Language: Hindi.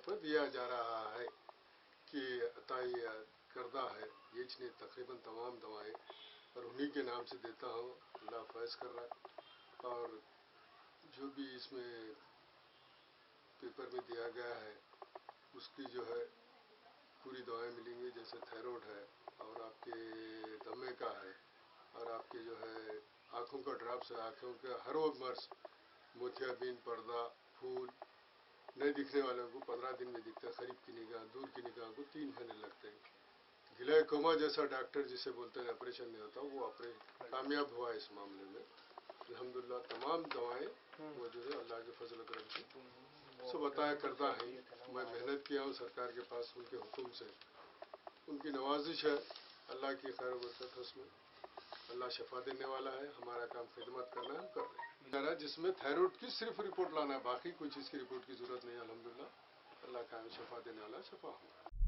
पर दिया जा रहा है कि अताई करदा है। ये ने तकरीबन तमाम दवाएं और उन्हीं के नाम से देता हूँ। अल्लाह फैज़ कर रहा है। और जो भी इसमें पेपर में दिया गया है उसकी जो है पूरी दवाएं मिलेंगी। जैसे थायराइड है और आपके दमे का है और आपके जो है आँखों का ड्रॉप्स है, आँखों के हर वो मर्ज, मोतियाबिंद, पर्दा, फूल, नहीं दिखने वालों को 15 दिन में दिखता है, करीब की निगाह, दूर की निगाह को 3 महीने लगते हैं। ग्लाइकोमा जैसा डॉक्टर जिसे बोलते हैं ऑपरेशन नहीं होता, वो ऑपरेशन कामयाब हुआ इस मामले में। अल्हम्दुलिल्लाह तमाम दवाएं मौजूद है अल्लाह के फजल करम से। सब बताया करता है। मैं मेहनत किया हूँ सरकार के पास, उनके हुक्म से, उनकी नवाजिश है, अल्लाह की खैर बरकत है उसमें। अल्लाह शफा देने वाला है, हमारा काम खिदमत करना है, हम कर रहे हैं। जिसमें थायराइड की सिर्फ रिपोर्ट लाना है, बाकी कोई चीज़ की रिपोर्ट की जरूरत नहीं है। अल्हम्दुलिल्लाह अल्लाह का शफा देने वाला, शफा होगा।